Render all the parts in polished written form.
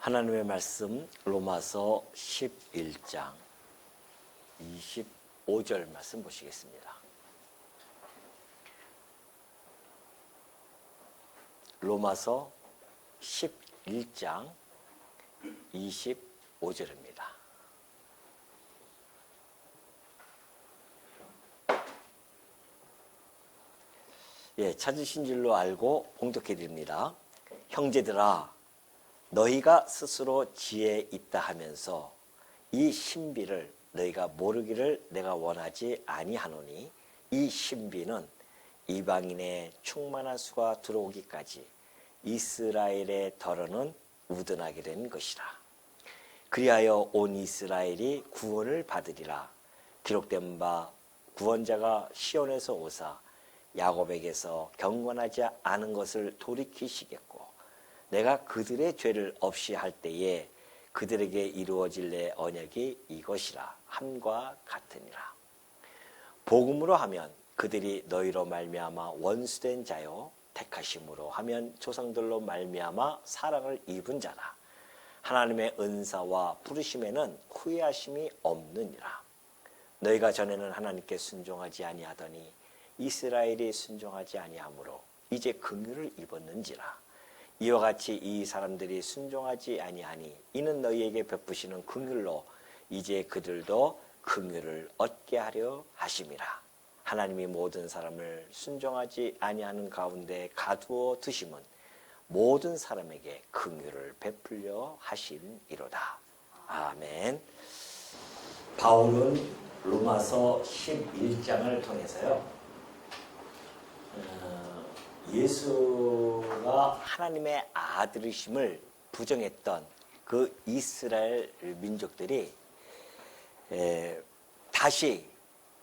하나님의 말씀 로마서 11장 25절 말씀 보시겠습니다. 로마서 11장 25절입니다. 찾으신 줄로 알고 봉독해 드립니다. 형제들아, 너희가 스스로 지혜 있다 하면서 이 신비를 너희가 모르기를 내가 원하지 아니하노니, 이 신비는 이방인의 충만한 수가 들어오기까지 이스라엘의 덜어는 우둔하게 된 것이라. 그리하여 온 이스라엘이 구원을 받으리라. 기록된 바 구원자가 시온에서 오사 야곱에게서 경건하지 않은 것을 돌이키시겠고, 내가 그들의 죄를 없이 할 때에 그들에게 이루어질 내 언약이 이것이라 함과 같으니라. 복음으로 하면 그들이 너희로 말미암아 원수된 자요, 택하심으로 하면 조상들로 말미암아 사랑을 입은 자라. 하나님의 은사와 부르심에는 후회하심이 없느니라. 너희가 전에는 하나님께 순종하지 아니하더니 이스라엘이 순종하지 아니하므로 이제 긍휼을 입었는지라. 이와 같이 이 사람들이 순종하지 아니하니 이는 너희에게 베푸시는 긍휼로 이제 그들도 긍휼을 얻게 하려 하심이라. 하나님이 모든 사람을 순종하지 아니하는 가운데 가두어 두심은 모든 사람에게 긍휼을 베풀려 하심이로다. 아멘. 바울은 로마서 11장을 통해서요, 예수가 하나님의 아들이심을 부정했던 그 이스라엘 민족들이 다시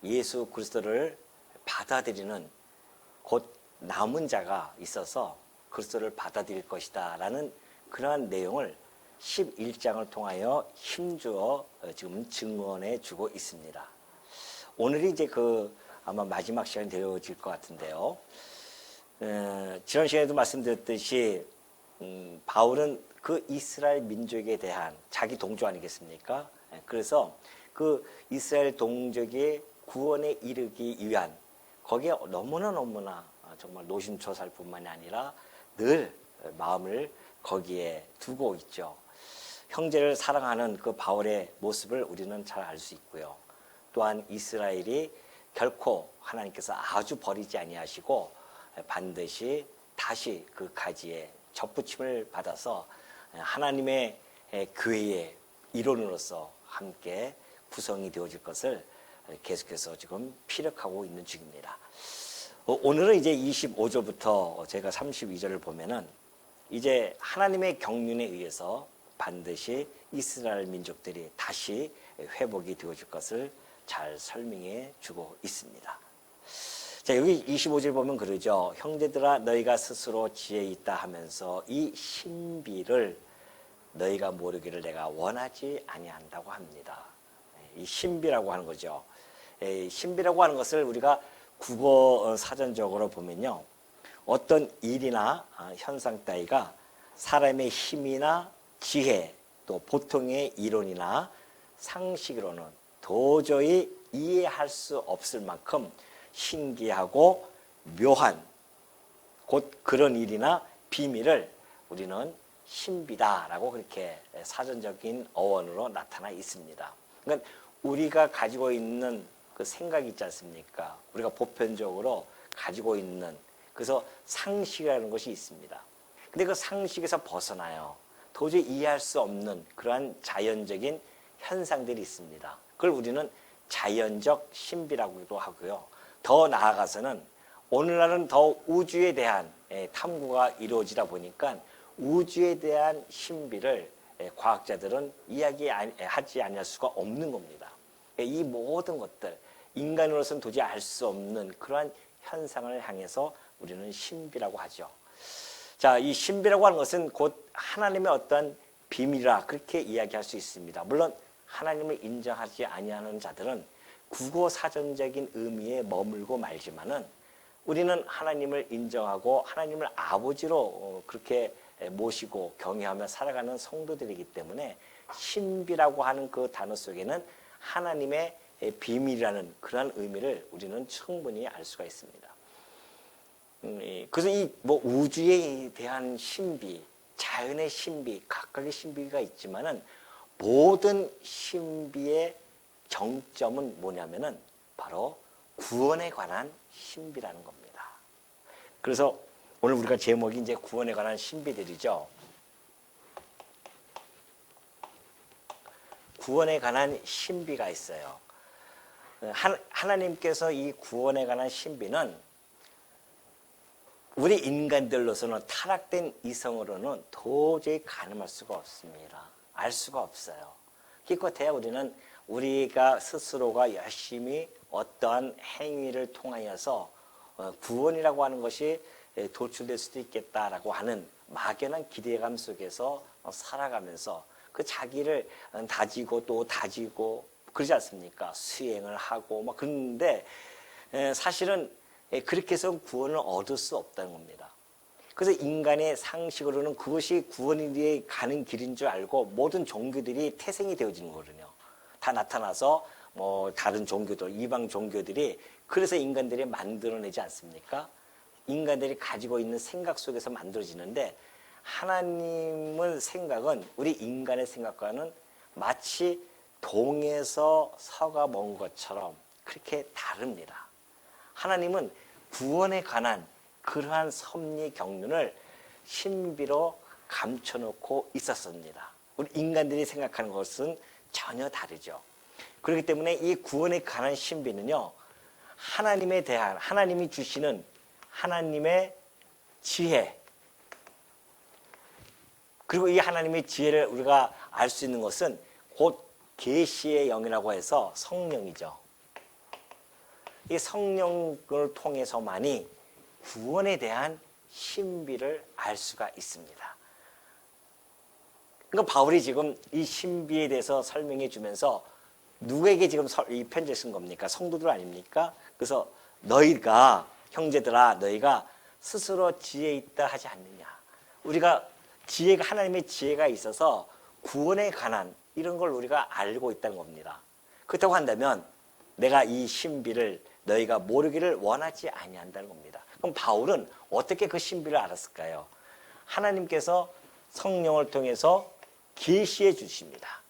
예수 그리스도를 받아들이는 곧 남은 자가 있어서 그리스도를 받아들일 것이다 라는 그러한 내용을 11장을 통하여 힘주어 지금 증언해 주고 있습니다. 오늘이 이제 아마 마지막 시간이 되어질 것 같은데요. 지난 시간에도 말씀드렸듯이 바울은 그 이스라엘 민족에 대한 자기 동조 아니겠습니까? 그래서 그 이스라엘 동족의 구원에 이르기 위한 거기에 너무나 정말 노심초사할 뿐만이 아니라 늘 마음을 거기에 두고 있죠. 형제를 사랑하는 그 바울의 모습을 우리는 잘 알 수 있고요. 또한 이스라엘이 결코 하나님께서 아주 버리지 아니하시고 반드시 다시 그 가지에 접붙임을 받아서 하나님의 교회의 일원으로서 함께 구성이 되어질 것을 계속해서 지금 피력하고 있는 중입니다. 오늘은 이제 25절부터 제가 32절을 보면은 이제 하나님의 경륜에 의해서 반드시 이스라엘 민족들이 다시 회복이 되어질 것을 잘 설명해 주고 있습니다. 자, 여기 25절 보면 그러죠. 형제들아, 너희가 스스로 지혜 있다 하면서 이 신비를 너희가 모르기를 내가 원하지 아니한다고 합니다. 이 신비라고 하는 거죠. 신비라고 하는 것을 우리가 국어 사전적으로 보면요, 어떤 일이나 현상 따위가 사람의 힘이나 지혜, 또 보통의 이론이나 상식으로는 도저히 이해할 수 없을 만큼 신기하고 묘한 곧 그런 일이나 비밀을 우리는 신비다라고 그렇게 사전적인 어원으로 나타나 있습니다. 그러니까 우리가 가지고 있는 그 생각이 있지 않습니까? 우리가 보편적으로 가지고 있는, 그래서 상식이라는 것이 있습니다. 근데 그 상식에서 벗어나요. 도저히 이해할 수 없는 그러한 자연적인 현상들이 있습니다. 그걸 우리는 자연적 신비라고도 하고요. 더 나아가서는 오늘날은 더 우주에 대한 탐구가 이루어지다 보니까 우주에 대한 신비를 과학자들은 이야기하지 않을 수가 없는 겁니다. 이 모든 것들, 인간으로서는 도저히 알 수 없는 그러한 현상을 향해서 우리는 신비라고 하죠. 자, 이 신비라고 하는 것은 곧 하나님의 어떤 비밀이라 그렇게 이야기할 수 있습니다. 물론 하나님을 인정하지 아니하는 자들은 국어 사전적인 의미에 머물고 말지만은 우리는 하나님을 인정하고 하나님을 아버지로 그렇게 모시고 경외하며 살아가는 성도들이기 때문에 신비라고 하는 그 단어 속에는 하나님의 비밀이라는 그러한 의미를 우리는 충분히 알 수가 있습니다. 그래서 이 뭐 우주에 대한 신비, 자연의 신비, 각각의 신비가 있지만은 모든 신비의 정점은 뭐냐면은 바로 구원에 관한 신비라는 겁니다. 그래서 오늘 우리가 제목이 이제 구원에 관한 신비들이죠. 구원에 관한 신비가 있어요. 하나님께서 이 구원에 관한 신비는 우리 인간들로서는 타락된 이성으로는 도저히 가늠할 수가 없습니다. 알 수가 없어요. 기껏해야 우리는 우리가 스스로가 열심히 어떠한 행위를 통하여서 구원이라고 하는 것이 도출될 수도 있겠다라고 하는 막연한 기대감 속에서 살아가면서 그 자기를 다지고 또 다지고 그러지 않습니까? 수행을 하고 막 그런데 사실은 그렇게 해서 구원을 얻을 수 없다는 겁니다. 그래서 인간의 상식으로는 그것이 구원이 가는 길인 줄 알고 모든 종교들이 태생이 되어지는 거거든요. 다 나타나서 뭐 다른 종교들, 이방 종교들이 그래서 인간들이 만들어내지 않습니까? 인간들이 가지고 있는 생각 속에서 만들어지는데 하나님의 생각은 우리 인간의 생각과는 마치 동에서 서가 먼 것처럼 그렇게 다릅니다. 하나님은 구원에 관한 그러한 섭리 경륜을 신비로 감춰놓고 있었습니다. 우리 인간들이 생각하는 것은 전혀 다르죠. 그렇기 때문에 이 구원에 관한 신비는요, 하나님에 대한, 하나님이 주시는 하나님의 지혜, 그리고 이 하나님의 지혜를 우리가 알 수 있는 것은 곧 계시의 영이라고 해서 성령이죠. 이 성령을 통해서만이 구원에 대한 신비를 알 수가 있습니다. 그러니까 바울이 지금 이 신비에 대해서 설명해 주면서 누구에게 지금 이 편지를 쓴 겁니까? 성도들 아닙니까? 그래서 너희가, 형제들아, 너희가 스스로 지혜 있다 하지 않느냐. 우리가 지혜가, 하나님의 지혜가 있어서 구원에 관한 이런 걸 우리가 알고 있다는 겁니다. 그렇다고 한다면 내가 이 신비를 너희가 모르기를 원하지 아니한다는 겁니다. 그럼 바울은 어떻게 그 신비를 알았을까요? 하나님께서 성령을 통해서 계시해 주십니다.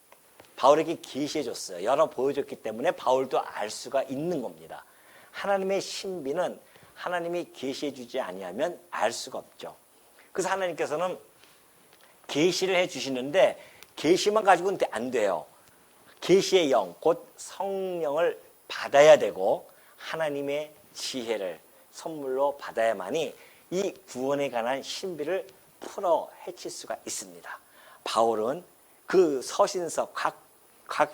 바울에게 계시해 줬어요. 열어 보여줬기 때문에 바울도 알 수가 있는 겁니다. 하나님의 신비는 하나님이 계시해 주지 아니하면 알 수가 없죠. 그래서 하나님께서는 계시를 해 주시는데 계시만 가지고는 안 돼요. 계시의 영, 곧 성령을 받아야 되고 하나님의 지혜를 선물로 받아야만이 이 구원에 관한 신비를 풀어 헤칠 수가 있습니다. 바울은 그 서신서, 각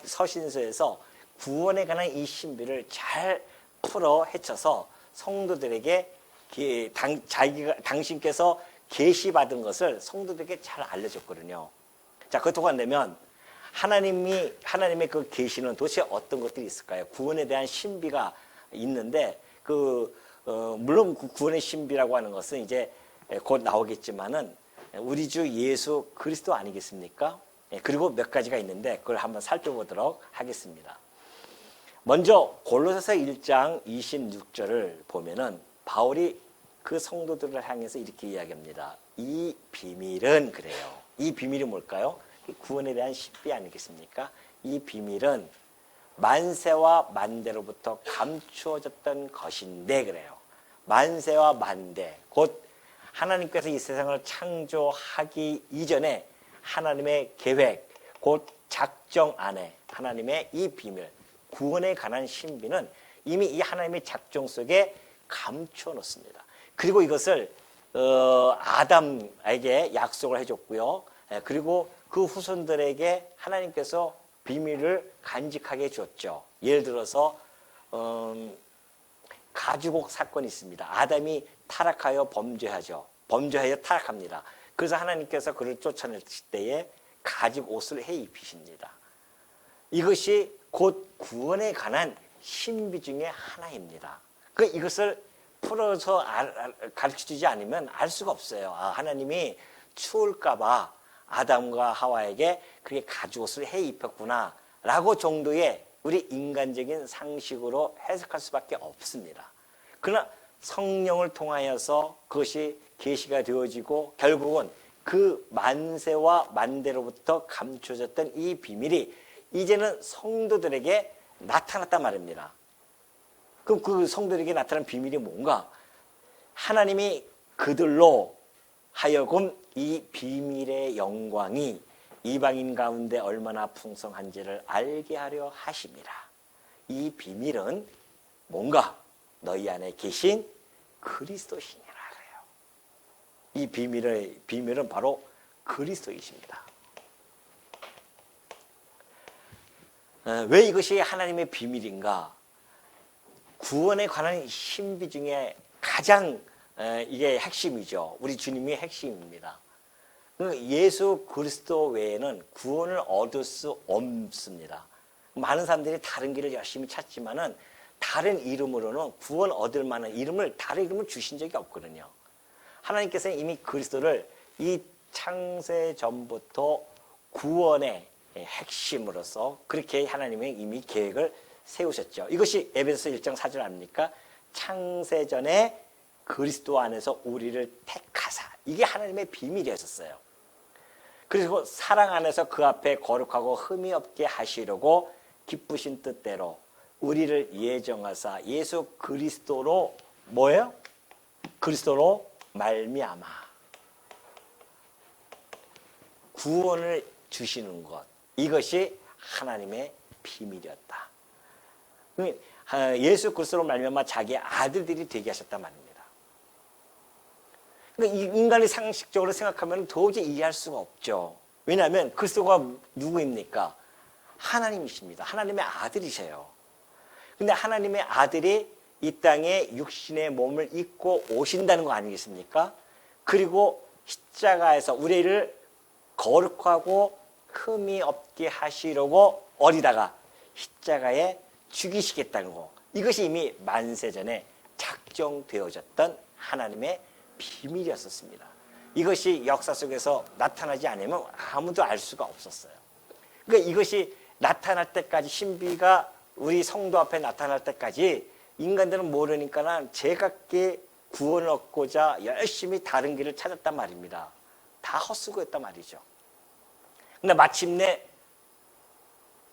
서신서에서 구원에 관한 이 신비를 잘 풀어 헤쳐서 성도들에게 당신께서 계시받은 것을 성도들에게 잘 알려줬거든요. 자, 그렇다고 한다면 하나님의 그 계시는 도대체 어떤 것들이 있을까요? 구원에 대한 신비가 있는데 물론 구원의 신비라고 하는 것은 이제 곧 나오겠지만은 우리 주 예수 그리스도 아니겠습니까? 그리고 몇 가지가 있는데 그걸 한번 살펴보도록 하겠습니다. 먼저 골로새서 1장 26절을 보면은 바울이 그 성도들을 향해서 이렇게 이야기합니다. 이 비밀은 그래요. 이 비밀이 뭘까요? 구원에 대한 신비 아니겠습니까? 이 비밀은 만세와 만대로부터 감추어졌던 것인데 그래요. 만세와 만대, 곧 하나님께서 이 세상을 창조하기 이전에 하나님의 계획, 곧 작정 안에 하나님의 이 비밀, 구원에 관한 신비는 이미 이 하나님의 작정 속에 감추어 놓습니다. 그리고 이것을 아담에게 약속을 해줬고요. 그리고 그 후손들에게 하나님께서 비밀을 간직하게 줬죠. 예를 들어서 가죽옥 사건이 있습니다. 아담이 타락하여 범죄하죠. 범죄하여 타락합니다. 그래서 하나님께서 그를 쫓아낼 때에 가죽 옷을 해 입히십니다. 이것이 곧 구원에 관한 신비 중에 하나입니다. 이것을 풀어서 가르쳐주지 않으면 알 수가 없어요. 하나님이 추울까봐 아담과 하와에게 그렇게 가죽옷을 해 입혔구나 라고 정도의 우리 인간적인 상식으로 해석할 수밖에 없습니다. 그러나 성령을 통하여서 그것이 계시가 되어지고 결국은 그 만세와 만대로부터 감춰졌던 이 비밀이 이제는 성도들에게 나타났단 말입니다. 그럼 그 성도들에게 나타난 비밀이 뭔가? 하나님이 그들로 하여금 이 비밀의 영광이 이방인 가운데 얼마나 풍성한지를 알게 하려 하십니다. 이 비밀은 뭔가? 너희 안에 계신 그리스도시니라 그래요. 이 비밀은 바로 그리스도이십니다. 왜 이것이 하나님의 비밀인가? 구원에 관한 신비 중에 가장 이게 핵심이죠. 우리 주님이 핵심입니다. 예수 그리스도 외에는 구원을 얻을 수 없습니다. 많은 사람들이 다른 길을 열심히 찾지만은 다른 이름으로는 구원 얻을 만한 이름을 다른 이름을 주신 적이 없거든요. 하나님께서는 이미 그리스도를 이 창세 전부터 구원의 핵심으로서 그렇게 하나님의 이미 계획을 세우셨죠. 이것이 에베소서 1장 4절 아닙니까? 창세전에 그리스도 안에서 우리를 택하사. 이게 하나님의 비밀이었어요. 그리고 사랑 안에서 그 앞에 거룩하고 흠이 없게 하시려고 기쁘신 뜻대로 우리를 예정하사 예수 그리스도로 뭐예요? 그리스도로 말미암아 구원을 주시는 것. 이것이 하나님의 비밀이었다. 예수 그리스도로 말미암아 자기의 아들들이 되게 하셨단 말입니다. 그러니까 인간이 상식적으로 생각하면 도저히 이해할 수가 없죠. 왜냐하면 그리스도가 누구입니까? 하나님이십니다. 하나님의 아들이세요. 근데 하나님의 아들이 이 땅에 육신의 몸을 입고 오신다는 거 아니겠습니까? 그리고 십자가에서 우리를 거룩하고 흠이 없게 하시려고 어리다가 십자가에 죽이시겠다는 거. 이것이 이미 만세전에 작정되어졌던 하나님의 비밀이었습니다. 이것이 역사 속에서 나타나지 않으면 아무도 알 수가 없었어요. 그러니까 이것이 나타날 때까지 신비가 우리 성도 앞에 나타날 때까지 인간들은 모르니까 제각기 구원을 얻고자 열심히 다른 길을 찾았단 말입니다. 다 헛수고했단 말이죠. 근데 마침내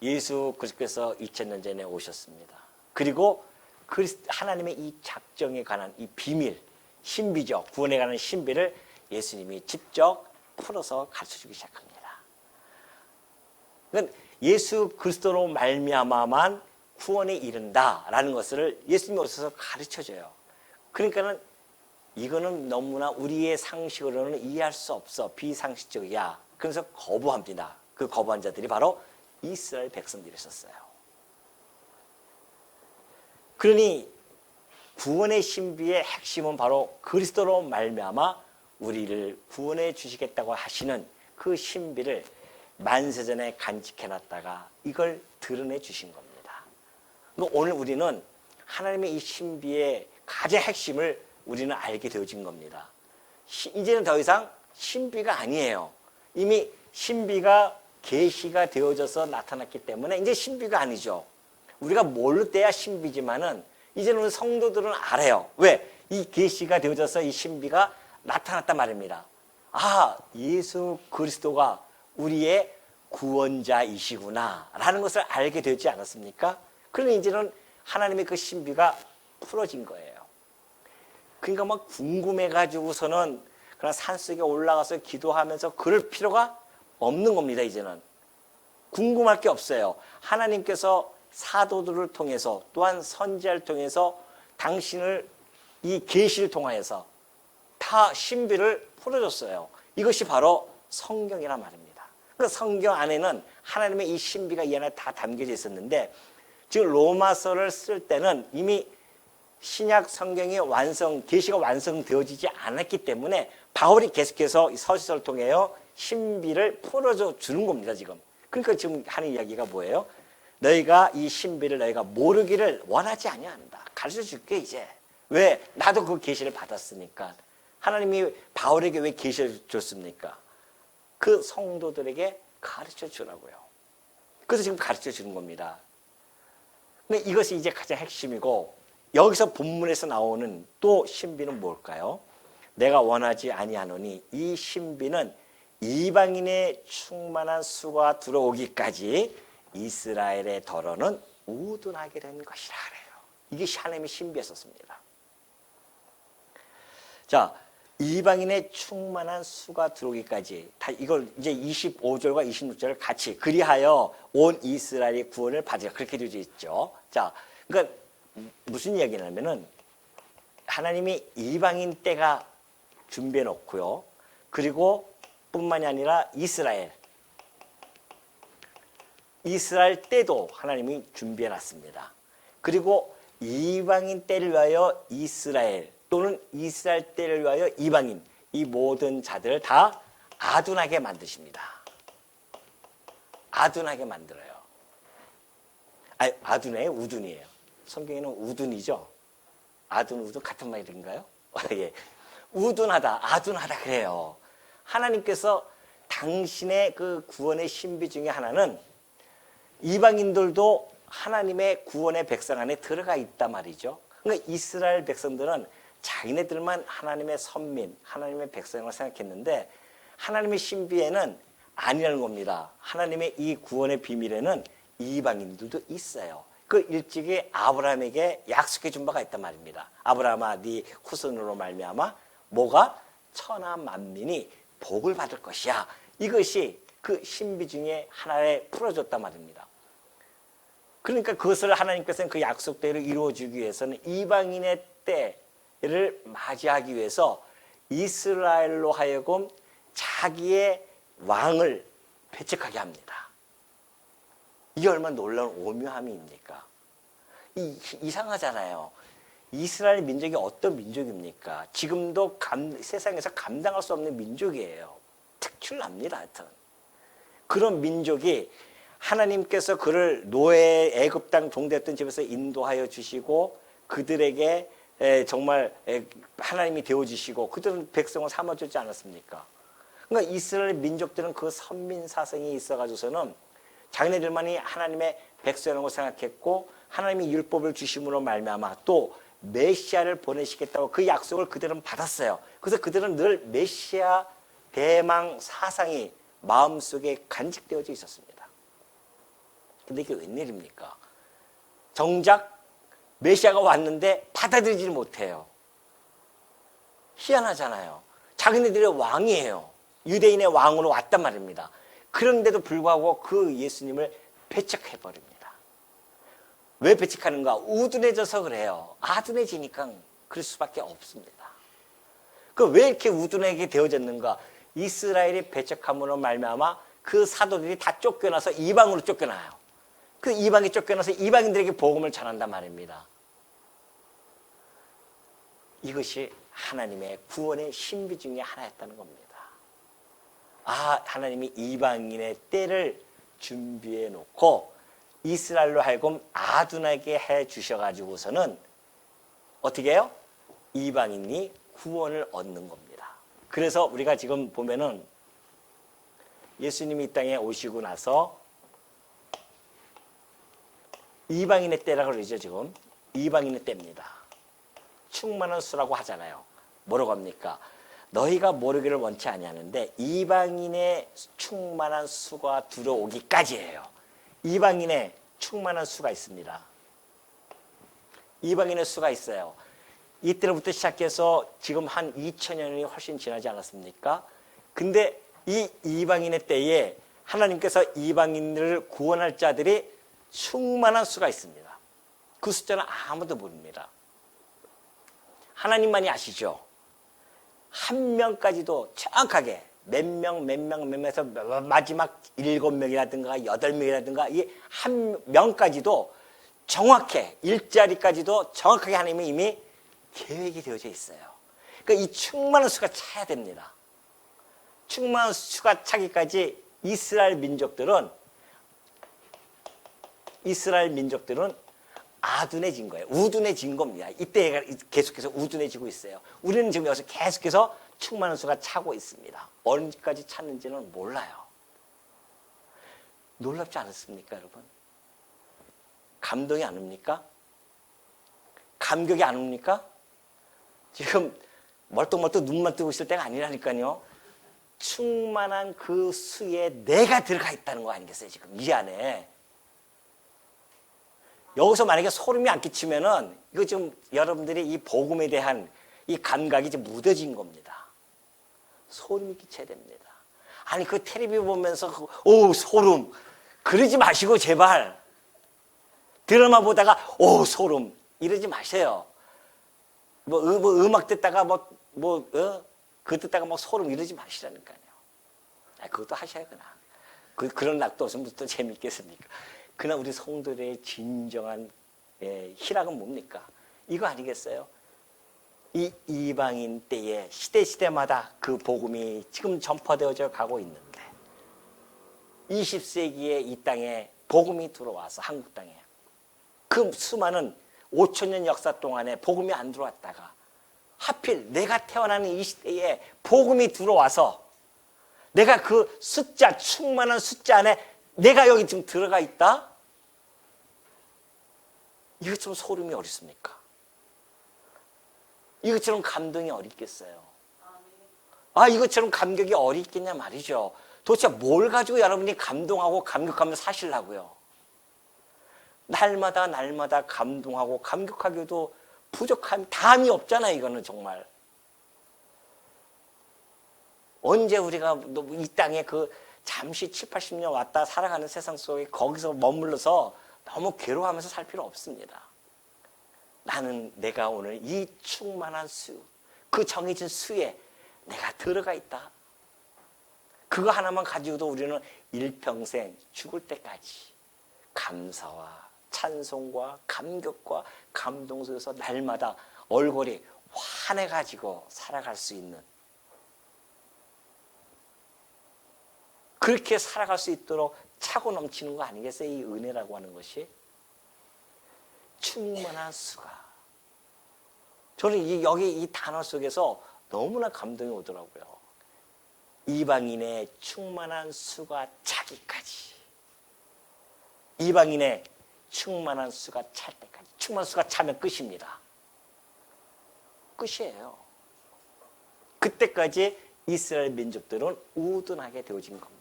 예수 그리스도께서 2000년 전에 오셨습니다. 그리고 하나님의 이 작정에 관한 이 비밀, 신비죠. 구원에 관한 신비를 예수님이 직접 풀어서 가르쳐주기 시작합니다. 그러니까 예수 그리스도로 말미암아만 구원에 이른다라는 것을 예수님이 오셔서 가르쳐줘요. 그러니까는 이거는 너무나 우리의 상식으로는 이해할 수 없어. 비상식적이야. 그래서 거부합니다. 그 거부한 자들이 바로 이스라엘 백성들이었어요. 그러니 구원의 신비의 핵심은 바로 그리스도로 말미암아 우리를 구원해 주시겠다고 하시는 그 신비를 만세전에 간직해놨다가 이걸 드러내 주신 겁니다. 오늘 우리는 하나님의 이 신비의 가장 핵심을 우리는 알게 되어진 겁니다. 이제는 더 이상 신비가 아니에요. 이미 신비가 계시가 되어져서 나타났기 때문에 이제 신비가 아니죠. 우리가 모를 때야 신비지만은 이제는 우리 성도들은 알아요. 왜? 이 계시가 되어져서 이 신비가 나타났단 말입니다. 아, 예수 그리스도가 우리의 구원자이시구나 라는 것을 알게 되지 않았습니까? 그러니 이제는 하나님의 그 신비가 풀어진 거예요. 그러니까 막 궁금해가지고서는 그냥 산속에 올라가서 기도하면서 그럴 필요가 없는 겁니다. 이제는 궁금할 게 없어요. 하나님께서 사도들을 통해서 또한 선지자를 통해서 당신을 이 계시를 통하여서 다 신비를 풀어줬어요. 이것이 바로 성경이란 말입니다. 그 성경 안에는 하나님의 이 신비가 이 안에 다 담겨져 있었는데 지금 로마서를 쓸 때는 이미 신약 성경이 계시가 완성되어지지 않았기 때문에 바울이 계속해서 서신서를 통해서 신비를 풀어줘 주는 겁니다, 지금. 그러니까 지금 하는 이야기가 뭐예요? 너희가 이 신비를 너희가 모르기를 원하지 아니한다. 가르쳐 줄게, 이제. 왜? 나도 그 계시를 받았으니까. 하나님이 바울에게 왜 계시를 줬습니까? 그 성도들에게 가르쳐 주라고요. 그래서 지금 가르쳐 주는 겁니다. 근데 이것이 이제 가장 핵심이고, 여기서 본문에서 나오는 또 신비는 뭘까요? 내가 원하지 아니하노니 이 신비는 이방인의 충만한 수가 들어오기까지 이스라엘의 더러는 우둔하게 된 것이라 그래요. 이게 하나님의 신비였었습니다. 자, 이방인의 충만한 수가 들어오기까지, 다 이걸 이제 25절과 26절을 같이, 그리하여 온 이스라엘이 구원을 받으라, 그렇게 되어 있죠. 자, 그러니까 무슨 이야기냐면은 하나님이 이방인 때가 준비해 놓고요. 그리고 뿐만이 아니라 이스라엘 때도 하나님이 준비해 놨습니다. 그리고 이방인 때를 위하여 이스라엘, 또는 이스라엘 때를 위하여 이방인, 이 모든 자들을 다 아둔하게 만드십니다. 아둔하게 만들어요. 아니, 아둔이에요? 우둔이에요? 성경에는 우둔이죠? 아둔, 우둔 같은 말인가요? 예. 우둔하다, 아둔하다 그래요. 하나님께서 당신의 그 구원의 신비 중에 하나는 이방인들도 하나님의 구원의 백성 안에 들어가 있단 말이죠. 그러니까 이스라엘 백성들은 자기네들만 하나님의 선민, 하나님의 백성을 생각했는데, 하나님의 신비에는 아니라는 겁니다. 하나님의 이 구원의 비밀에는 이방인들도 있어요. 그 일찍이 아브라함에게 약속해 준 바가 있단 말입니다. 아브라함아, 네 후손으로 말미암아 뭐가 천하 만민이 복을 받을 것이야. 이것이 그 신비 중에 하나에 풀어줬단 말입니다. 그러니까 그것을 하나님께서는 그 약속대로 이루어주기 위해서는 이방인의 때를 맞이하기 위해서 이스라엘로 하여금 자기의 왕을 배척하게 합니다. 이게 얼마나 놀라운 오묘함입니까? 이상하잖아요. 이스라엘 민족이 어떤 민족입니까? 지금도 세상에서 감당할 수 없는 민족이에요. 특출납니다. 하여튼. 그런 민족이 하나님께서 그를 노예 애굽 땅 종되었던 집에서 인도하여 주시고, 그들에게 정말 하나님이 되어주시고 그들은 백성을 삼아주지 않았습니까? 그러니까 이스라엘 민족들은 그 선민사성이 있어가지고서는 자기네들만이 하나님의 백성이라고 생각했고, 하나님이 율법을 주심으로 말미암아 또 메시아를 보내시겠다고 그 약속을 그들은 받았어요. 그래서 그들은 늘 메시아 대망 사상이 마음속에 간직되어져 있었습니다. 근데 이게 웬일입니까? 정작 메시아가 왔는데 받아들이지 못해요. 희한하잖아요. 자기네들의 왕이에요. 유대인의 왕으로 왔단 말입니다. 그런데도 불구하고 그 예수님을 배척해버립니다. 왜 배척하는가? 우둔해져서 그래요. 아둔해지니까 그럴 수밖에 없습니다. 그 왜 이렇게 우둔하게 되어졌는가? 이스라엘이 배척함으로 말미암아 그 사도들이 다 쫓겨나서 이방으로 쫓겨나요. 그 이방이 쫓겨나서 이방인들에게 복음을 전한단 말입니다. 이것이 하나님의 구원의 신비 중에 하나였다는 겁니다. 아, 하나님이 이방인의 때를 준비해 놓고 이스라엘로 하여금 아둔하게 해 주셔가지고서는 어떻게 해요? 이방인이 구원을 얻는 겁니다. 그래서 우리가 지금 보면은 예수님이 이 땅에 오시고 나서 이방인의 때라고 그러죠. 지금 이방인의 때입니다. 충만한 수라고 하잖아요. 뭐라고 합니까? 너희가 모르기를 원치 아니하는데 이방인의 충만한 수가 들어오기까지예요. 이방인의 충만한 수가 있습니다. 이방인의 수가 있어요. 이때로부터 시작해서 지금 한 2000년이 훨씬 지나지 않았습니까? 근데 이 이방인의 때에 하나님께서 이방인을 구원할 자들이 충만한 수가 있습니다. 그 숫자는 아무도 모릅니다. 하나님만이 아시죠? 한 명까지도 정확하게 몇 명에서 마지막 7명이라든가 8명이라든가 이 한 명까지도 정확해, 일자리까지도 정확하게 하나님이 이미 계획이 되어져 있어요. 그러니까 이 충만한 수가 차야 됩니다. 충만한 수가 차기까지 이스라엘 민족들은 아둔해진 거예요. 우둔해진 겁니다. 이때 계속해서 우둔해지고 있어요. 우리는 지금 여기서 계속해서 충만한 수가 차고 있습니다. 언제까지 찼는지는 몰라요. 놀랍지 않습니까, 여러분? 감동이 안 옵니까? 감격이 안 옵니까? 지금 멀뚱멀뚱 눈만 뜨고 있을 때가 아니라니까요. 충만한 그 수에 내가 들어가 있다는 거 아니겠어요, 지금 이 안에. 여기서 만약에 소름이 안 끼치면은 이거 좀 여러분들이 이 복음에 대한 이 감각이 좀 무뎌진 겁니다. 소름이 끼쳐야 됩니다. 아니 그 텔레비 보면서 오 소름 그러지 마시고 제발 드라마 보다가 오 소름 이러지 마세요. 뭐 음악 듣다가 그 듣다가 막 소름 이러지 마시라니까요. 그것도 하셔야구나. 그런 낙도 없으면 또 재밌겠습니까? 그러나 우리 성도들의 진정한 희락은 뭡니까? 이거 아니겠어요? 이 이방인 때에 시대마다 그 복음이 지금 전파되어져 가고 있는데 20세기에 이 땅에 복음이 들어와서 한국 땅에 그 수많은 5,000년 역사 동안에 복음이 안 들어왔다가 하필 내가 태어나는 이 시대에 복음이 들어와서 내가 그 숫자 충만한 숫자 안에 내가 여기 지금 들어가 있다? 이것처럼 소름이 어딨습니까? 이것처럼 감동이 어딨겠어요? 이것처럼 감격이 어딨겠냐 말이죠. 도대체 뭘 가지고 여러분이 감동하고 감격하면서 사시려고요? 날마다 감동하고 감격하기도 부족한 담이 없잖아요. 이거는 정말. 언제 우리가 이 땅에 그 잠시 7, 80년 왔다 살아가는 세상 속에 거기서 머물러서 너무 괴로워하면서 살 필요 없습니다. 나는 내가 오늘 이 충만한 수, 그 정해진 수에 내가 들어가 있다. 그거 하나만 가지고도 우리는 일평생 죽을 때까지 감사와 찬송과 감격과 감동 속에서 날마다 얼굴이 환해가지고 살아갈 수 있는 그렇게 살아갈 수 있도록 차고 넘치는 거 아니겠어요? 이 은혜라고 하는 것이. 충만한 수가. 저는 여기 이 단어 속에서 너무나 감동이 오더라고요. 이방인의 충만한 수가 차기까지. 이방인의 충만한 수가 찰 때까지. 충만한 수가 차면 끝입니다. 끝이에요. 그때까지 이스라엘 민족들은 우둔하게 되어진 겁니다.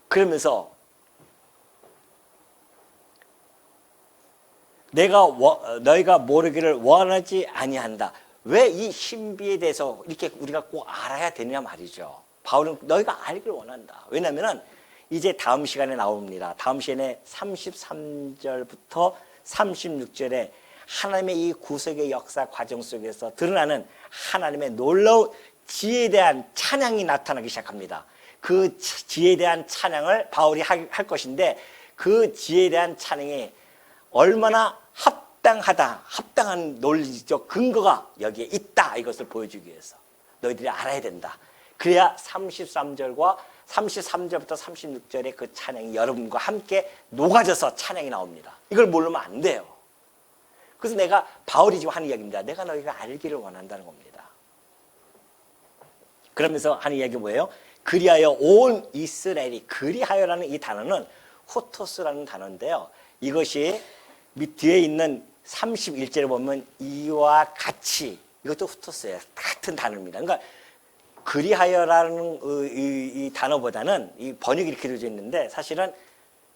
그러면서 너희가 모르기를 원하지 아니한다. 왜 이 신비에 대해서 이렇게 우리가 꼭 알아야 되냐 말이죠. 바울은 너희가 알기를 원한다. 왜냐하면 이제 다음 시간에 나옵니다. 다음 시간에 33절부터 36절에 하나님의 이 구속의 역사 과정 속에서 드러나는 하나님의 놀라운 지혜에 대한 찬양이 나타나기 시작합니다. 그 지혜에 대한 찬양을 바울이 할 것인데 그 지혜에 대한 찬양이 얼마나 합당한 논리적 근거가 여기에 있다. 이것을 보여주기 위해서 너희들이 알아야 된다. 그래야 33절과 33절부터 36절의 그 찬양이 여러분과 함께 녹아져서 찬양이 나옵니다. 이걸 모르면 안 돼요. 그래서 내가 바울이 지금 하는 이야기입니다. 내가 너희가 알기를 원한다는 겁니다. 그러면서 하는 이야기가 뭐예요? 그리하여 온 이스라엘이, 그리하여라는 이 단어는 후토스라는 단어인데요. 이것이 밑 뒤에 있는 31절에 보면 이와 같이, 이것도 후토스예요. 같은 단어입니다. 그러니까 그리하여라는 이 단어보다는 이 번역이 이렇게 되어져 있는데 사실은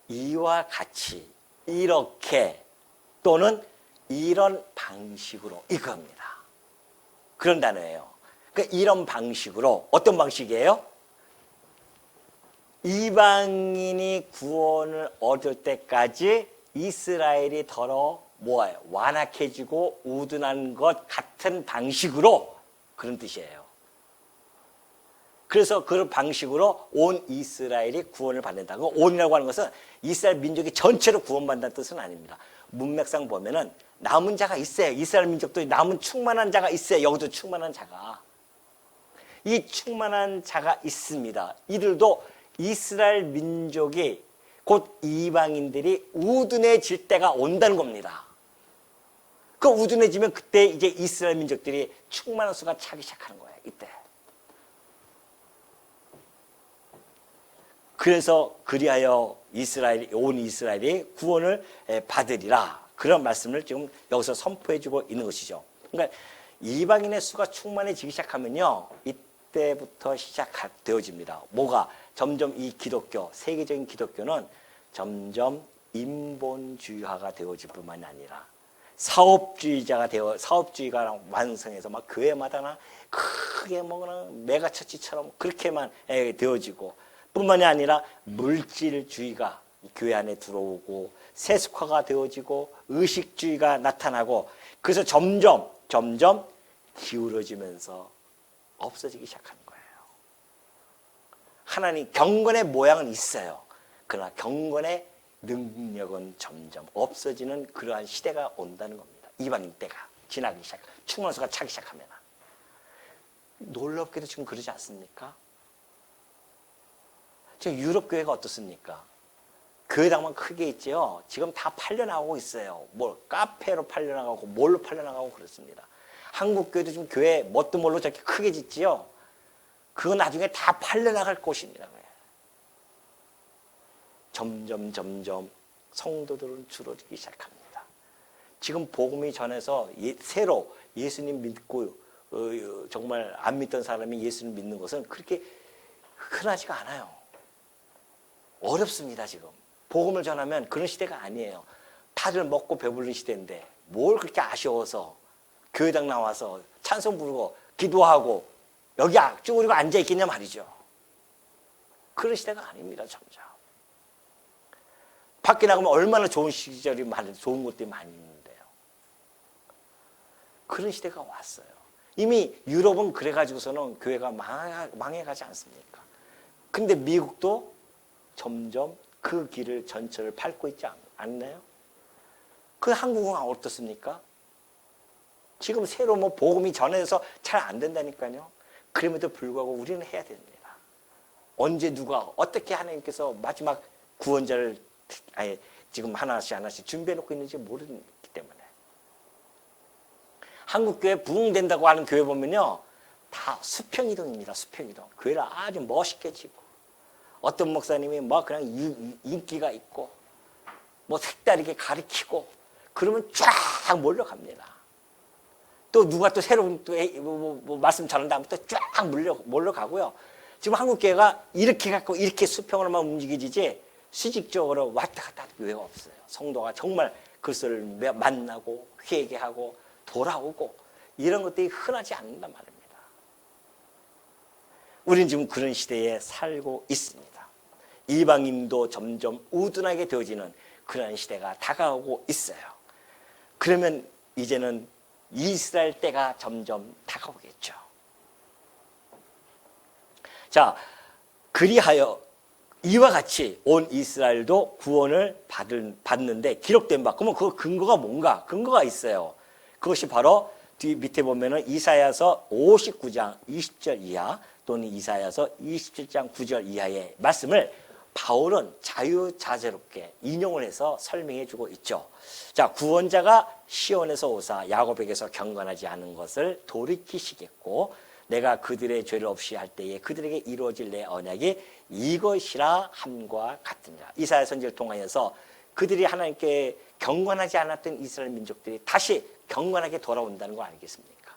이와 같이, 이렇게 또는 이런 방식으로 이겁니다. 그런 단어예요. 그러니까 이런 방식으로, 어떤 방식이에요? 이방인이 구원을 얻을 때까지 이스라엘이 더러 뭐예요? 완악해지고 우둔한 것 같은 방식으로, 그런 뜻이에요. 그래서 그런 방식으로 온 이스라엘이 구원을 받는다. 그 온이라고 하는 것은 이스라엘 민족이 전체로 구원받는다는 뜻은 아닙니다. 문맥상 보면은 남은 자가 있어요. 이스라엘 민족도 남은 충만한 자가 있어요. 여기도 충만한 자가. 이 충만한 자가 있습니다. 이들도 이스라엘 민족이 곧 이방인들이 우둔해질 때가 온다는 겁니다. 그 우둔해지면 그때 이제 이스라엘 민족들이 충만한 수가 차기 시작하는 거예요. 이때. 그래서 그리하여 온 이스라엘이 구원을 받으리라. 그런 말씀을 지금 여기서 선포해주고 있는 것이죠. 그러니까 이방인의 수가 충만해지기 시작하면요, 이때부터 시작되어집니다. 뭐가? 점점 이 기독교, 세계적인 기독교는 점점 인본주의화가 되어질 뿐만이 아니라 사업주의가 완성해서 막 교회마다나 크게 먹는 메가처치처럼 그렇게만 되어지고, 뿐만이 아니라 물질주의가 교회 안에 들어오고 세속화가 되어지고 의식주의가 나타나고, 그래서 점점 기울어지면서 없어지기 시작하는 거예요. 하나님 경건의 모양은 있어요. 그러나 경건의 능력은 점점 없어지는 그러한 시대가 온다는 겁니다. 이방인 때가 지나기 시작, 충만수가 차기 시작하면. 놀랍게도 지금 그러지 않습니까? 지금 유럽 교회가 어떻습니까? 교회당만 크게 있지요. 지금 다 팔려나가고 있어요. 뭐 카페로 팔려나가고 뭘로 팔려나가고 그렇습니다. 한국 교회도 지금 교회 뭣도 뭘로 저렇게 크게 짓지요. 그거 나중에 다 팔려나갈 곳입니다. 점점 성도들은 줄어들기 시작합니다. 지금 복음이 전해서 새로 예수님 믿고 정말 안 믿던 사람이 예수님 믿는 것은 그렇게 흔하지가 않아요. 어렵습니다. 지금 복음을 전하면 그런 시대가 아니에요. 다들 먹고 배부른 시대인데 뭘 그렇게 아쉬워서 교회당 나와서 찬송 부르고 기도하고 여기 쭈그리고 앉아있겠냐 말이죠. 그런 시대가 아닙니다. 점점 밖에 나가면 얼마나 좋은 시절이 많은데, 좋은 것들이 많이 있는데요. 그런 시대가 왔어요. 이미 유럽은 그래가지고서는 교회가 망해가지 않습니까? 근데 미국도 점점 그 길을 전철을 밟고 있지 않나요? 그 한국은 어떻습니까? 지금 새로 뭐 복음이 전해서 잘 안 된다니까요. 그럼에도 불구하고 우리는 해야 됩니다. 언제 누가 어떻게 하나님께서 마지막 구원자를 지금 하나씩 준비해놓고 있는지 모르기 때문에. 한국교회 부흥된다고 하는 교회 보면요, 다 수평이동입니다. 수평이동. 교회를 아주 멋있게 지고, 어떤 목사님이 뭐 그냥 인기가 있고 뭐 색다르게 가르치고 그러면 쫙 몰려갑니다. 또 누가 또 새로운 또 뭐 말씀 전한다면 또 쫙 몰려가고요. 지금 한국교회가 이렇게 갖고 이렇게 수평으로만 움직이지 수직적으로 왔다 갔다 하는 교회가 없어요. 성도가 정말 그리스도를 만나고 회개하고 돌아오고 이런 것들이 흔하지 않는단 말입니다. 우리는 지금 그런 시대에 살고 있습니다. 이방인도 점점 우둔하게 되어지는 그런 시대가 다가오고 있어요. 그러면 이제는 이스라엘 때가 점점 다가오겠죠. 자, 그리하여 이와 같이 온 이스라엘도 구원을 받는데 기록된 바. 그러면 그 근거가 뭔가? 근거가 있어요. 그것이 바로 뒤 밑에 보면은 이사야서 59장 20절 이하 또는 이사야서 27장 9절 이하의 말씀을 바울은 자유자재롭게 인용을 해서 설명해 주고 있죠. 자, 구원자가 시온에서 오사 야곱에게서 경건하지 않은 것을 돌이키시겠고 내가 그들의 죄를 없이 할 때에 그들에게 이루어질 내 언약이 이것이라 함과 같으니라. 이사야 선지를 통하여서 그들이 하나님께 경건하지 않았던 이스라엘 민족들이 다시 경건하게 돌아온다는 거 아니겠습니까?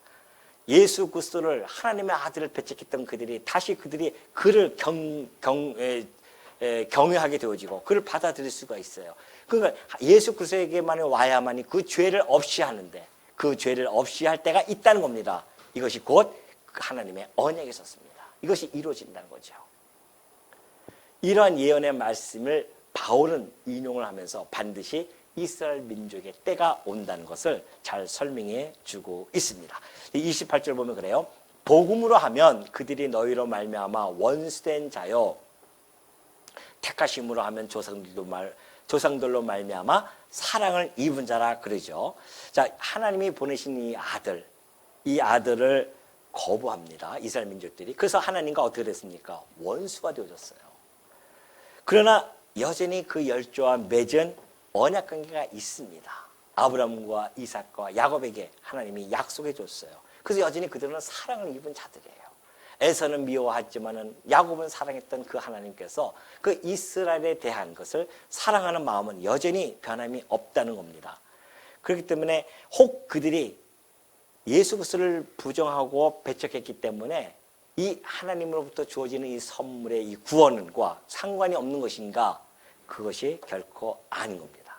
예수 그리스도를 하나님의 아들을 배척했던 그들이 다시 그를 경외하게 되어지고 그를 받아들일 수가 있어요. 그러니까 예수 그리스도에게만 와야만이 그 죄를 없이 하는데 그 죄를 없이 할 때가 있다는 겁니다. 이것이 곧 하나님의 언약에 섰습니다. 이것이 이루어진다는 거죠. 이러한 예언의 말씀을 바울은 인용을 하면서 반드시 이스라엘 민족의 때가 온다는 것을 잘 설명해 주고 있습니다. 28절 보면 그래요. 복음으로 하면 그들이 너희로 말미암아 원수된 자요 택하심으로 하면 조상들로 말미암아 사랑을 입은 자라 그러죠. 자, 하나님이 보내신 이 아들을 거부합니다. 이스라엘 민족들이. 그래서 하나님과 어떻게 됐습니까? 원수가 되어졌어요. 그러나 여전히 그 열조와 맺은 언약 관계가 있습니다. 아브라함과 이삭과 야곱에게 하나님이 약속해 줬어요. 그래서 여전히 그들은 사랑을 입은 자들이에요. 에서는 미워하지만은 야곱은 사랑했던 그 하나님께서 그 이스라엘에 대한 것을 사랑하는 마음은 여전히 변함이 없다는 겁니다. 그렇기 때문에 혹 그들이 예수 그리스도를 부정하고 배척했기 때문에 이 하나님으로부터 주어지는 이 선물의 이 구원과 상관이 없는 것인가? 그것이 결코 아닌 겁니다.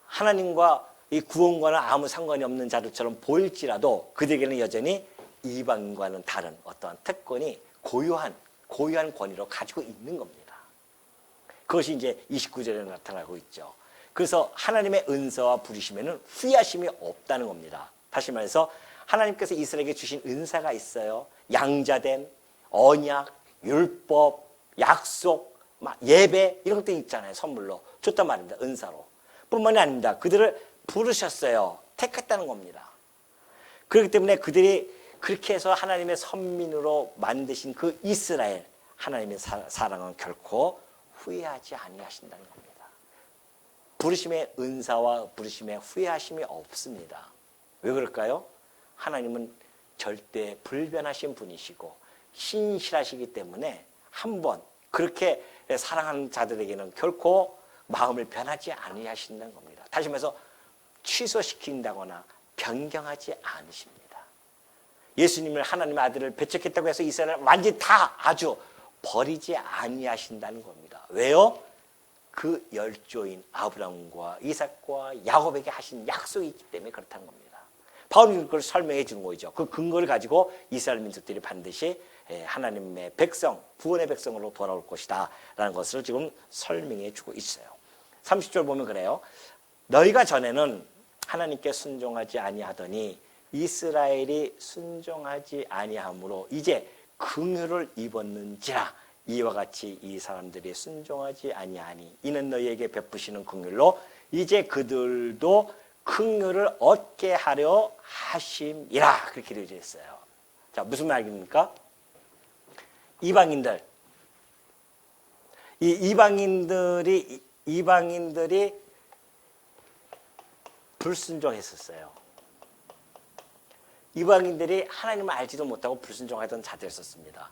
하나님과 이 구원과는 아무 상관이 없는 자들처럼 보일지라도 그들에게는 여전히 이방인과는 다른 어떠한 특권이 고유한 권위로 가지고 있는 겁니다. 그것이 이제 29절에 나타나고 있죠. 그래서 하나님의 은사와 부르심에는 후회하심이 없다는 겁니다. 다시 말해서 하나님께서 이스라엘에게 주신 은사가 있어요. 양자됨, 언약, 율법, 약속, 예배 이런 것들이 있잖아요. 선물로 줬단 말입니다. 은사로. 뿐만이 아닙니다. 그들을 부르셨어요. 택했다는 겁니다. 그렇기 때문에 그들이 그렇게 해서 하나님의 선민으로 만드신 그 이스라엘, 하나님의 사랑은 결코 후회하지 아니하신다는 겁니다. 부르심의 은사와 부르심의 후회하심이 없습니다. 왜 그럴까요? 하나님은 절대 불변하신 분이시고 신실하시기 때문에 한번 그렇게 사랑하는 자들에게는 결코 마음을 변하지 아니하신다는 겁니다. 다시 말해서 취소시킨다거나 변경하지 않으십니다. 예수님을 하나님의 아들을 배척했다고 해서 이스라엘을 완전히 다 아주 버리지 아니하신다는 겁니다. 왜요? 그 열조인 아브라함과 이삭과 야곱에게 하신 약속이 있기 때문에 그렇다는 겁니다. 바울이 그걸 설명해 주는 거죠. 그 근거를 가지고 이스라엘 민족들이 반드시 하나님의 백성, 구원의 백성으로 돌아올 것이다 라는 것을 지금 설명해 주고 있어요. 30절 보면 그래요. 너희가 전에는 하나님께 순종하지 아니하더니 이스라엘이 순종하지 아니하므로 이제 긍휼을 입었는지라 이와 같이 이 사람들이 순종하지 아니하니 이는 너희에게 베푸시는 긍휼로 이제 그들도 긍휼을 얻게 하려 하심이라 그렇게 되어 있어요. 자, 무슨 말입니까? 이방인들 이방인들이 불순종했었어요. 이방인들이 하나님을 알지도 못하고 불순종하던 자들이었습니다.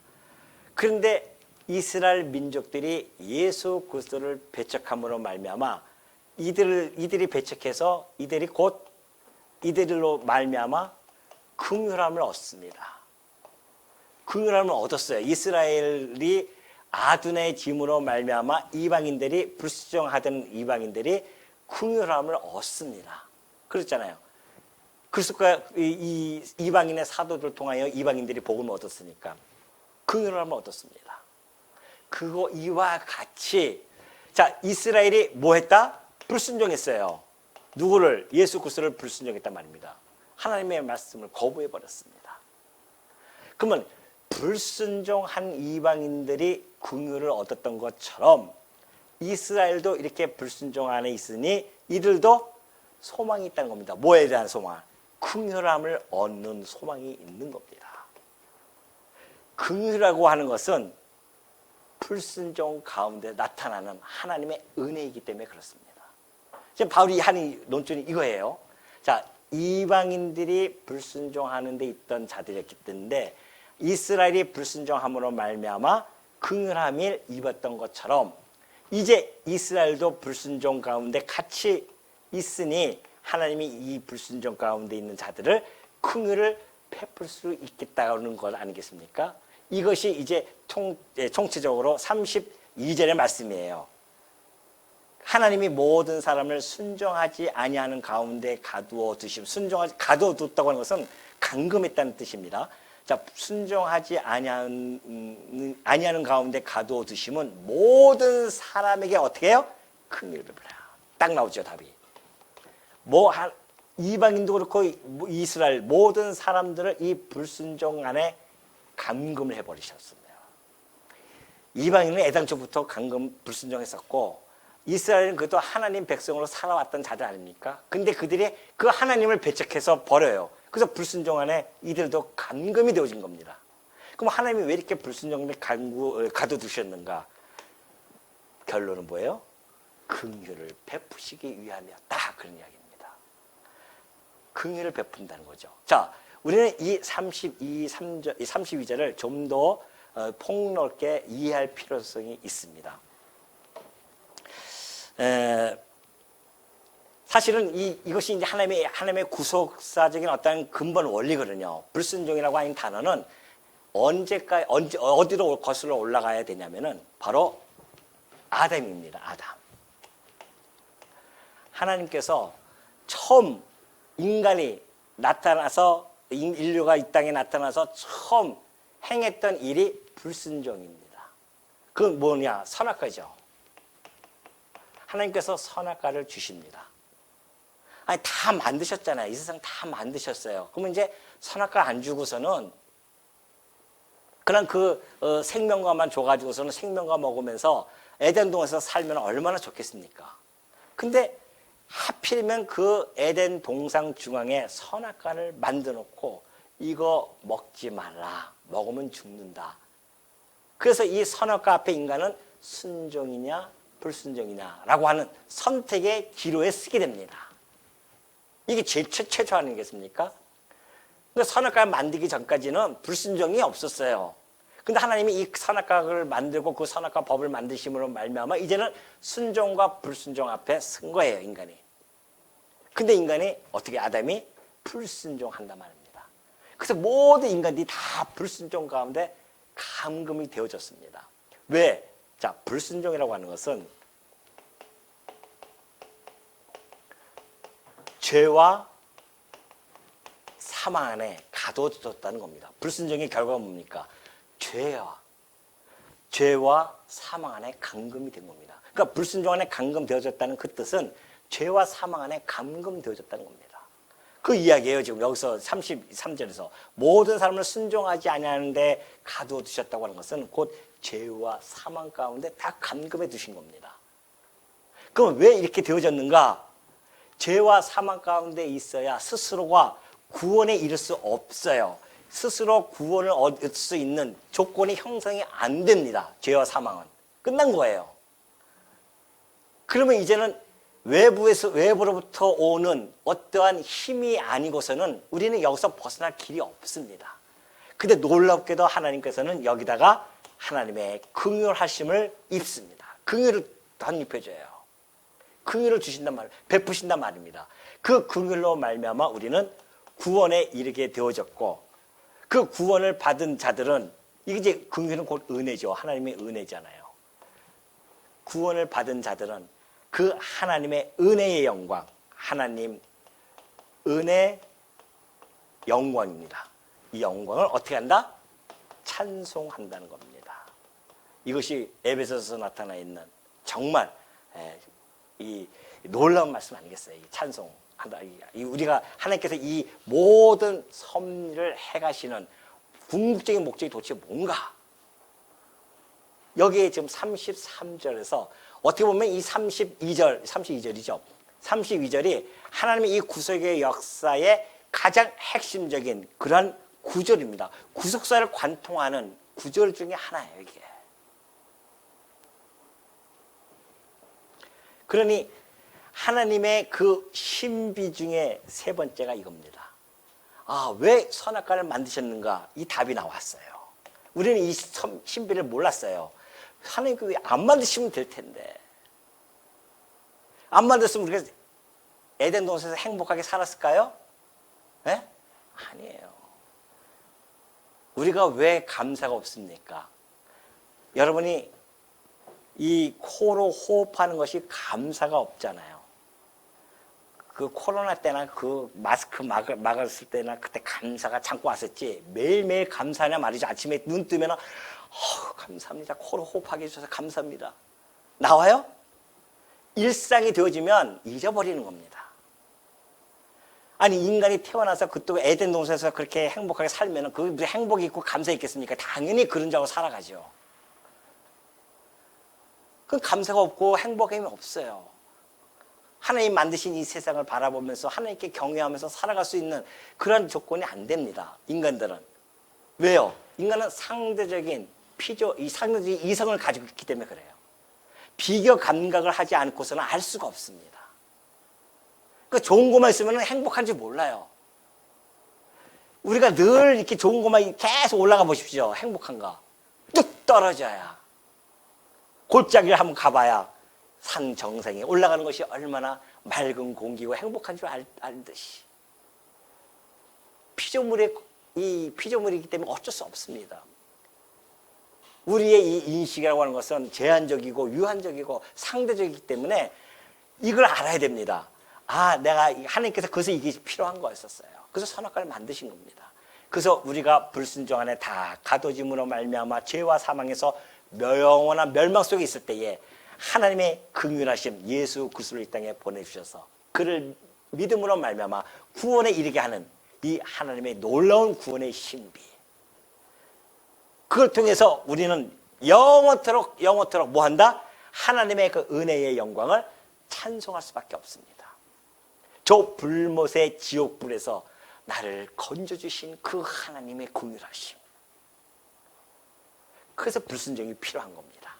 그런데 이스라엘 민족들이 예수 그리스도를 배척함으로 말미암아 이들이 배척해서 이들이 곧 이들로 말미암아 긍휼함을 얻습니다. 긍휼함을 얻었어요. 이스라엘이 아둔의 짐으로 말미암아 이방인들이 불순종하던 이방인들이 긍휼함을 얻습니다. 그렇잖아요. 그리스도가 이 이방인의 사도들 통하여 이방인들이 복음을 얻었으니까 긍휼함을 얻었습니다. 그거 이와 같이 자 이스라엘이 뭐 했다? 불순종했어요. 누구를? 예수 그리스도를 불순종했단 말입니다. 하나님의 말씀을 거부해 버렸습니다. 그러면 불순종한 이방인들이 긍휼을 얻었던 것처럼 이스라엘도 이렇게 불순종 안에 있으니 이들도 소망이 있다는 겁니다. 뭐에 대한 소망? 긍휼함을 얻는 소망이 있는 겁니다. 긍휼이라고 하는 것은 불순종 가운데 나타나는 하나님의 은혜이기 때문에 그렇습니다. 지금 바울이 하는 논점이 이거예요. 자, 이방인들이 불순종하는 데 있던 자들이었기 때문에 이스라엘이 불순종함으로 말미암아 긍휼함을 입었던 것처럼 이제 이스라엘도 불순종 가운데 같이 있으니 하나님이 이 불순종 가운데 있는 자들을 긍휼을 베풀 수 있겠다는 것 아니겠습니까? 이것이 이제 총체적으로 32절의 말씀이에요. 하나님이 모든 사람을 순종하지 아니하는 가운데 가두어 두심. 가두어 뒀다고 하는 것은 감금했다는 뜻입니다. 자, 순종하지 아니하는 가운데 가두어 두심은 모든 사람에게 어떻게 해요? 긍휼을 베풀어요. 딱 나오죠, 답이. 이방인도 그렇고 이스라엘 모든 사람들을 이 불순종 안에 감금을 해버리셨습니다. 이방인은 애당초부터 감금 불순종했었고 이스라엘은 그것도 하나님 백성으로 살아왔던 자들 아닙니까? 근데 그들이 그 하나님을 배척해서 버려요. 그래서 불순종 안에 이들도 감금이 되어진 겁니다. 그럼 하나님이 왜 이렇게 불순종을 가둬두셨는가? 결론은 뭐예요? 긍휼을 베푸시기 위함이었다. 그런 이야기입니다. 긍휼을 베푼다는 거죠. 자, 우리는 이 32절을 좀 더 폭넓게 이해할 필요성이 있습니다. 사실은 이것이 이제 하나님의 구속사적인 어떤 근본 원리거든요. 불순종이라고 하는 단어는 어디로 거슬러 올라가야 되냐면은 바로 아담입니다. 아담. 하나님께서 처음 인간이 나타나서, 인류가 이 땅에 나타나서 처음 행했던 일이 불순종입니다. 그건 뭐냐? 선악과죠. 하나님께서 선악과를 주십니다. 아니, 다 만드셨잖아요. 이 세상 다 만드셨어요. 그러면 이제 선악과 안 주고서는 그냥 생명과만 줘가지고서는 생명과 먹으면서 에덴 동에서 살면 얼마나 좋겠습니까? 근데 하필이면 그 에덴 동상 중앙에 선악과를 만들어 놓고 이거 먹지 말라. 먹으면 죽는다. 그래서 이 선악과 앞에 인간은 순종이냐 불순종이냐라고 하는 선택의 기로에 쓰게 됩니다. 이게 제일 최초 아니겠습니까? 근데 선악과를 만들기 전까지는 불순종이 없었어요. 근데 하나님이 이 선악과를 만들고 그 선악과 법을 만드심으로 말미암아 이제는 순종과 불순종 앞에 쓴 거예요, 인간이. 근데 인간이 어떻게, 아담이 불순종한단 말입니다. 그래서 모든 인간들이 다 불순종 가운데 감금이 되어졌습니다. 왜? 자, 불순종이라고 하는 것은 죄와 사망 안에 가둬졌다는 겁니다. 불순종의 결과가 뭡니까? 죄와 사망 안에 감금이 된 겁니다. 그러니까 불순종 안에 감금되어졌다는 그 뜻은 죄와 사망 안에 감금되어졌다는 겁니다. 그 이야기예요. 지금 여기서 33절에서 모든 사람을 순종하지 아니하는데 가두어 두셨다고 하는 것은 곧 죄와 사망 가운데 다 감금해 두신 겁니다. 그럼 왜 이렇게 되어졌는가? 죄와 사망 가운데 있어야 스스로가 구원에 이를 수 없어요. 스스로 구원을 얻을 수 있는 조건이 형성이 안 됩니다. 죄와 사망은. 끝난 거예요. 그러면 이제는 외부로부터 오는 어떠한 힘이 아니고서는 우리는 여기서 벗어날 길이 없습니다. 근데 놀랍게도 하나님께서는 여기다가 하나님의 긍휼하심을 입습니다. 긍휼을 덧입혀줘요. 긍휼을 주신단 말, 베푸신단 말입니다. 그 긍휼로 말미암아 우리는 구원에 이르게 되어졌고, 그 구원을 받은 자들은, 이게 이제 긍휼은 곧 은혜죠. 하나님의 은혜잖아요. 구원을 받은 자들은 그 하나님의 은혜의 영광, 하나님 은혜 영광입니다. 이 영광을 어떻게 한다? 찬송한다는 겁니다. 이것이 에베소서에서 나타나 있는 정말 이 놀라운 말씀 아니겠어요? 이 찬송한다. 우리가 하나님께서 이 모든 섭리를 해가시는 궁극적인 목적이 도대체 뭔가? 여기에 지금 33절에서 어떻게 보면 이 32절이죠. 32절이 하나님의 이 구속의 역사의 가장 핵심적인 그런 구절입니다. 구속사를 관통하는 구절 중에 하나예요, 이게. 그러니 하나님의 그 신비 중에 세 번째가 이겁니다. 아, 왜 선악과를 만드셨는가? 이 답이 나왔어요. 우리는 이 신비를 몰랐어요. 하나님께 왜 안 만드시면 될 텐데. 안 만들었으면 우리가 에덴 동산에서 행복하게 살았을까요? 네? 아니에요. 우리가 왜 감사가 없습니까? 여러분이 이 코로 호흡하는 것이 감사가 없잖아요. 그 코로나 때나 그 마스크 막았을 때나 그때 감사가 참고 왔었지. 매일매일 감사하냐 말이죠. 아침에 눈 뜨면 감사합니다. 코로 호흡하게 해주셔서 감사합니다. 나와요? 일상이 되어지면 잊어버리는 겁니다. 아니, 인간이 태어나서 그또 에덴 동산에서 그렇게 행복하게 살면 그게 무슨 행복이 있고 감사 있겠습니까? 당연히 그런 줄 알고 살아가죠. 그 감사가 없고 행복함이 없어요. 하나님 만드신 이 세상을 바라보면서 하나님께 경외하면서 살아갈 수 있는 그런 조건이 안 됩니다. 인간들은. 왜요? 인간은 상대적인 이성을 가지고 있기 때문에 그래요. 비교 감각을 하지 않고서는 알 수가 없습니다. 그 좋은 것만 있으면 행복한지 몰라요. 우리가 늘 이렇게 좋은 것만 계속 올라가 보십시오. 행복한가? 뚝 떨어져야. 골짜기를 한번 가봐야 산 정상에 올라가는 것이 얼마나 맑은 공기고 행복한 줄 알듯이. 피조물이기 때문에 어쩔 수 없습니다. 우리의 이 인식이라고 하는 것은 제한적이고 유한적이고 상대적이기 때문에 이걸 알아야 됩니다. 아, 내가 하나님께서 그래서 이게 필요한 거였었어요. 그래서 선악과를 만드신 겁니다. 그래서 우리가 불순종 안에 다 가둬짐으로 말미암아 죄와 사망에서 영원한 멸망 속에 있을 때에 하나님의 긍휼하심 예수 그리스도를 이 땅에 보내주셔서 그를 믿음으로 말미암아 구원에 이르게 하는 이 하나님의 놀라운 구원의 신비, 그걸 통해서 우리는 영원토록 뭐한다? 하나님의 그 은혜의 영광을 찬송할 수밖에 없습니다. 저 불못의 지옥불에서 나를 건져주신 그 하나님의 긍휼하심, 그래서 불순종이 필요한 겁니다.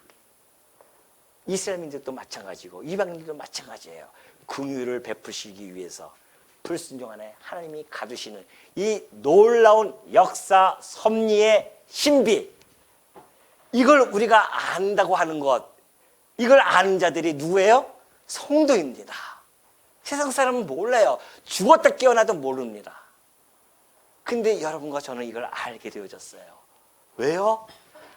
이스라엘 민족도 마찬가지고 이방인들도 마찬가지예요. 긍휼을 베푸시기 위해서 불순종 안에 하나님이 가두시는 이 놀라운 역사 섭리의 신비, 이걸 우리가 안다고 하는 것, 이걸 아는 자들이 누구예요? 성도입니다. 세상 사람은 몰라요. 죽었다 깨어나도 모릅니다. 근데 여러분과 저는 이걸 알게 되어졌어요. 왜요?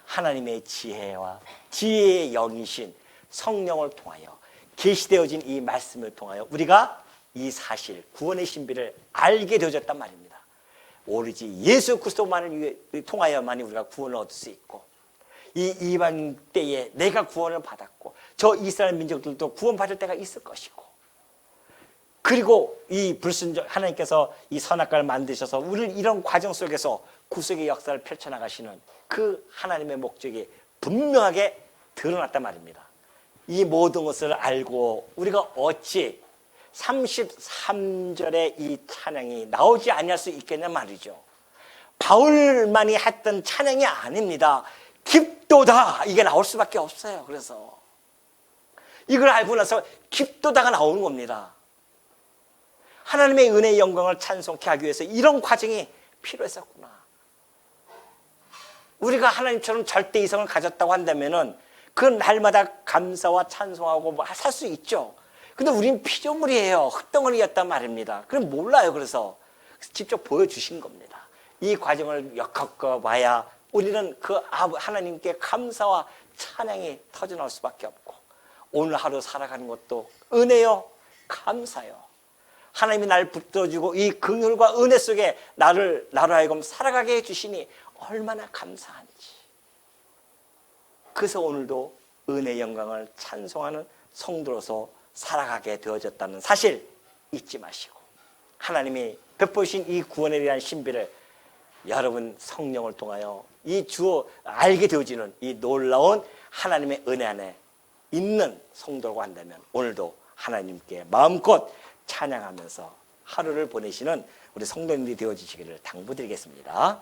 하나님의 지혜와 지혜의 영이신 성령을 통하여 계시되어진 이 말씀을 통하여 우리가 이 사실 구원의 신비를 알게 되어졌단 말입니다. 오로지 예수 그리스도만을 통하여만이 우리가 구원을 얻을 수 있고, 이 이방 때에 내가 구원을 받았고 저 이스라엘 민족들도 구원받을 때가 있을 것이고, 그리고 이 불순종 하나님께서 이 선악과를 만드셔서 우리를 이런 과정 속에서 구속의 역사를 펼쳐나가시는 그 하나님의 목적이 분명하게 드러났단 말입니다. 이 모든 것을 알고 우리가 어찌 33절의 이 찬양이 나오지 아니할 수 있겠냐 말이죠. 바울만이 했던 찬양이 아닙니다. 깊도다, 이게 나올 수밖에 없어요. 그래서 이걸 알고 나서 깊도다가 나오는 겁니다. 하나님의 은혜의 영광을 찬송케 하기 위해서 이런 과정이 필요했었구나. 우리가 하나님처럼 절대 이성을 가졌다고 한다면은 그 날마다 감사와 찬송하고 살 수 있죠. 근데 우린 피조물이에요. 흙덩어리였단 말입니다. 그럼 몰라요. 그래서 직접 보여주신 겁니다. 이 과정을 겪어봐야 우리는 그 하나님께 감사와 찬양이 터져나올 수밖에 없고, 오늘 하루 살아가는 것도 은혜요, 감사요. 하나님이 날 붙들어주고 이 긍휼과 은혜 속에 나로 하여금 살아가게 해주시니 얼마나 감사한지. 그래서 오늘도 은혜의 영광을 찬송하는 성도로서 살아가게 되어졌다는 사실 잊지 마시고, 하나님이 베푸신 이 구원에 대한 신비를 여러분 성령을 통하여 이 주어 알게 되어지는 이 놀라운 하나님의 은혜 안에 있는 성도라고 한다면 오늘도 하나님께 마음껏 찬양하면서 하루를 보내시는 우리 성도님들이 되어주시기를 당부드리겠습니다.